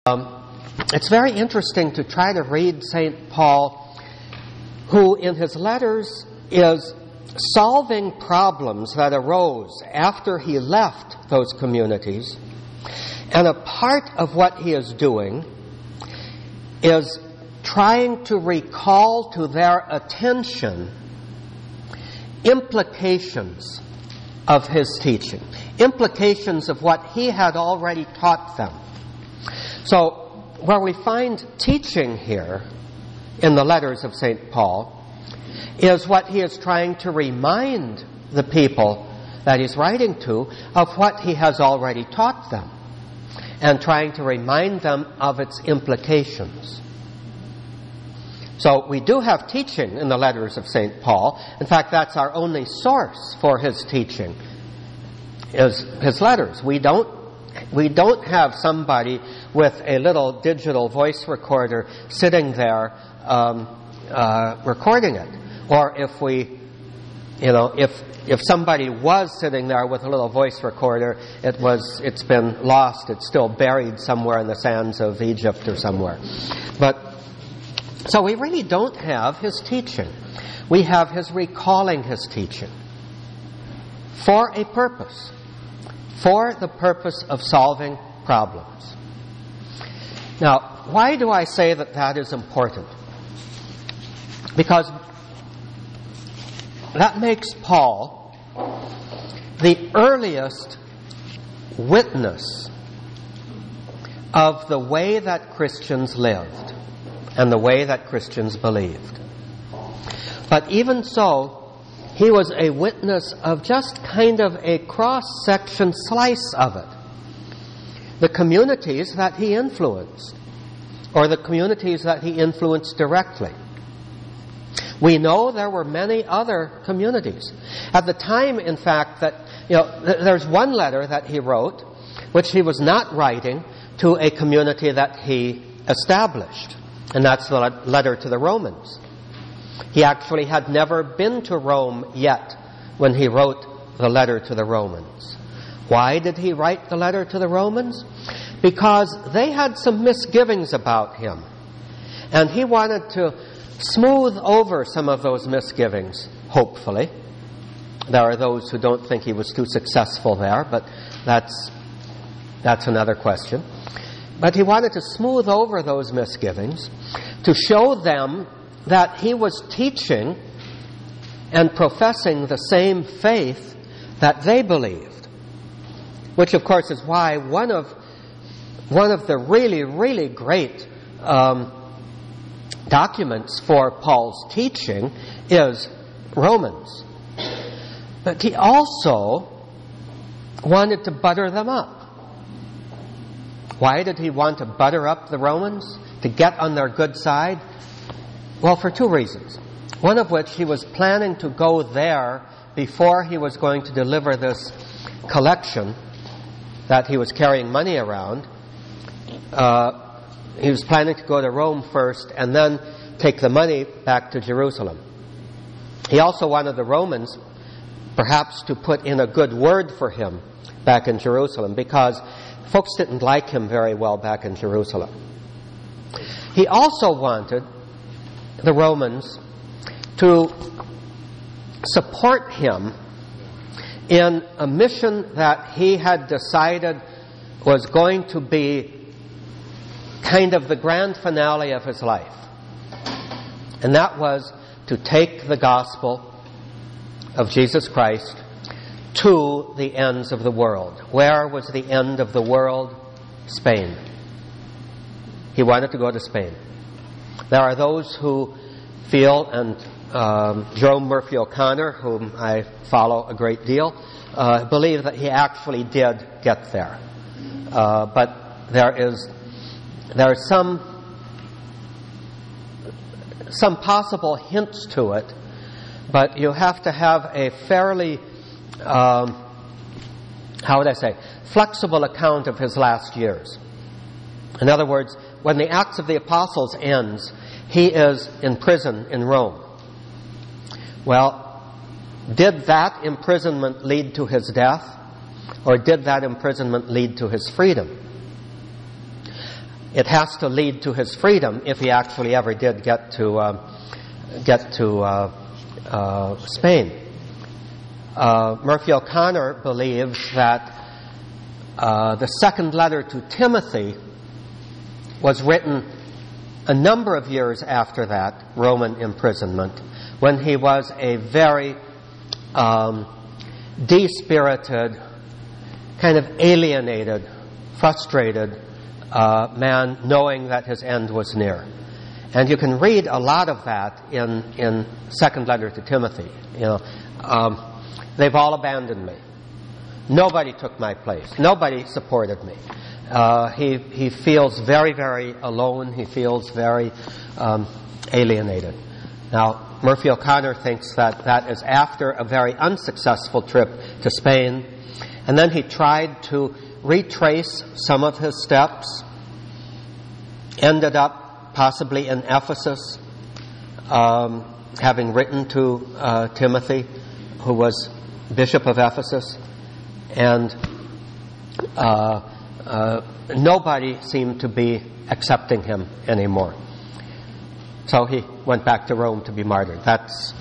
It's very interesting to try to read St. Paul, who in his letters is solving problems that arose after he left those communities. And a part of what he is doing is trying to recall to their attention implications of his teaching, implications of what he had already taught them. So, where we find teaching here in the letters of St. Paul is what he is trying to remind the people that he's writing to of what he has already taught them, and trying to remind them of its implications. So we do have teaching in the letters of St. Paul. In fact, that's our only source for his teaching, is his letters. We don't have somebody with a little digital voice recorder sitting there recording it. Or if somebody was sitting there with a little voice recorder, it's been lost. It's still buried somewhere in the sands of Egypt or somewhere. So we really don't have his teaching. We have his recalling his teaching for a purpose, for the purpose of solving problems. Now, why do I say that is important? Because that makes Paul the earliest witness of the way that Christians lived and the way that Christians believed. But even so, he was a witness of just kind of a cross-section slice of it. The communities that he influenced, or the communities that he influenced directly. We know there were many other communities. At the time, in fact, that there's one letter that he wrote, which he was not writing to a community that he established, and that's the letter to the Romans. He actually had never been to Rome yet when he wrote the letter to the Romans. Why did he write the letter to the Romans? Because they had some misgivings about him, and he wanted to smooth over some of those misgivings, hopefully. There are those who don't think he was too successful there, but that's another question. But he wanted to smooth over those misgivings to show them that he was teaching and professing the same faith that they believed. Which, of course, is why one of the really, really great documents for Paul's teaching is Romans. But he also wanted to butter them up. Why did he want to butter up the Romans? To get on their good side? Well, for two reasons. One of which, he was planning to go there before he was going to deliver this collection that he was carrying money around. He was planning to go to Rome first and then take the money back to Jerusalem. He also wanted the Romans perhaps to put in a good word for him back in Jerusalem, because folks didn't like him very well back in Jerusalem. He also wanted the Romans to support him in a mission that he had decided was going to be kind of the grand finale of his life. And that was to take the gospel of Jesus Christ to the ends of the world. Where was the end of the world? Spain. He wanted to go to Spain. There are those who feel, and Jerome Murphy O'Connor, whom I follow a great deal, believe that he actually did get there. But there are some possible hints to it, but you have to have a fairly, flexible account of his last years. In other words, when the Acts of the Apostles ends, he is in prison in Rome. Well, did that imprisonment lead to his death, or did that imprisonment lead to his freedom? it has to lead to his freedom if he actually ever did get to Spain. Murphy O'Connor believes that the second letter to Timothy was written a number of years after that Roman imprisonment, when he was a very despirited, kind of alienated, frustrated man, knowing that his end was near. And you can read a lot of that in second letter to Timothy. They've all abandoned me. Nobody took my place. Nobody supported me. He feels very, very alone. He feels very alienated. Now, Murphy O'Connor thinks that is after a very unsuccessful trip to Spain. And then he tried to retrace some of his steps. Ended up possibly in Ephesus, having written to Timothy, who was Bishop of Ephesus. And nobody seemed to be accepting him anymore. So he went back to Rome to be martyred. That's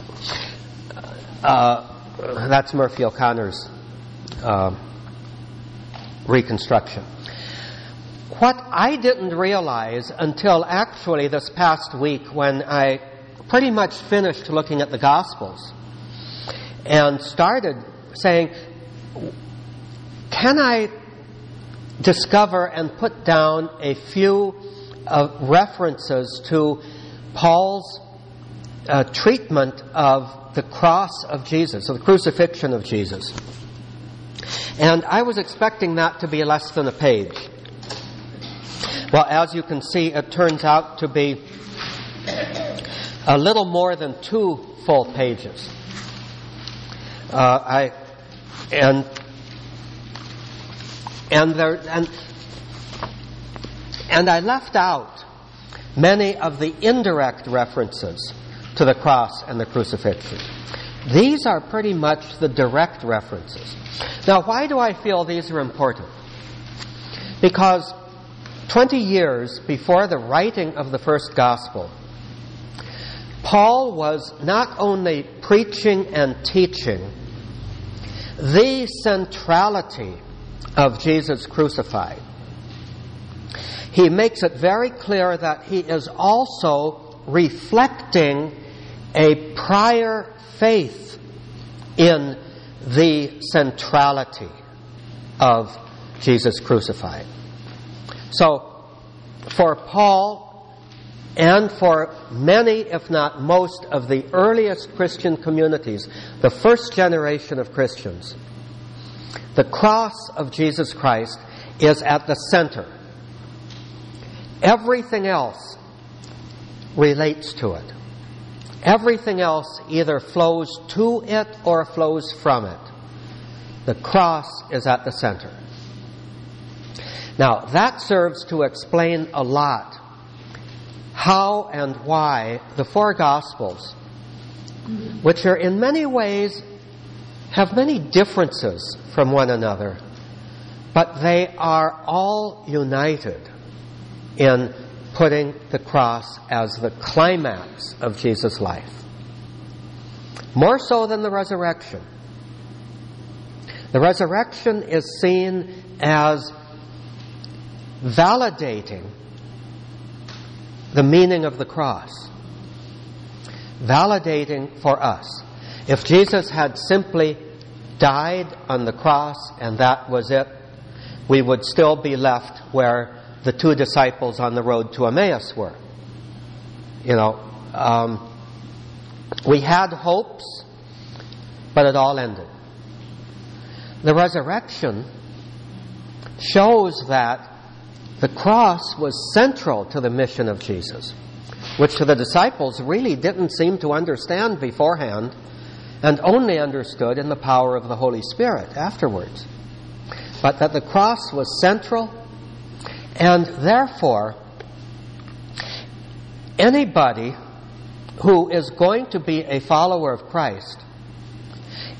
Murphy O'Connor's reconstruction. What I didn't realize until actually this past week, when I pretty much finished looking at the Gospels and started saying, can I discover and put down a few references to Paul's treatment of the cross of Jesus, of the crucifixion of Jesus? And I was expecting that to be less than a page. Well, as you can see, it turns out to be a little more than 2 full pages. And I left out many of the indirect references to the cross and the crucifixion. These are pretty much the direct references. Now, why do I feel these are important? Because 20 years before the writing of the first gospel, Paul was not only preaching and teaching the centrality of Jesus crucified. He makes it very clear that he is also reflecting a prior faith in the centrality of Jesus crucified. So, for Paul and for many, if not most, of the earliest Christian communities, the first generation of Christians, the cross of Jesus Christ is at the center. Everything else relates to it. Everything else either flows to it or flows from it. The cross is at the center. Now, that serves to explain a lot how and why the 4 Gospels, which are in many ways have many differences from one another, but they are all united in putting the cross as the climax of Jesus' life. More so than the resurrection. The resurrection is seen as validating the meaning of the cross. Validating for us. If Jesus had simply died on the cross and that was it, we would still be left where the 2 disciples on the road to Emmaus were. We had hopes, but it all ended. The resurrection shows that the cross was central to the mission of Jesus, which to the disciples really didn't seem to understand beforehand, and only understood in the power of the Holy Spirit afterwards. But that the cross was central, and therefore anybody who is going to be a follower of Christ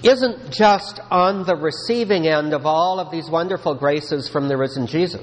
isn't just on the receiving end of all of these wonderful graces from the risen Jesus.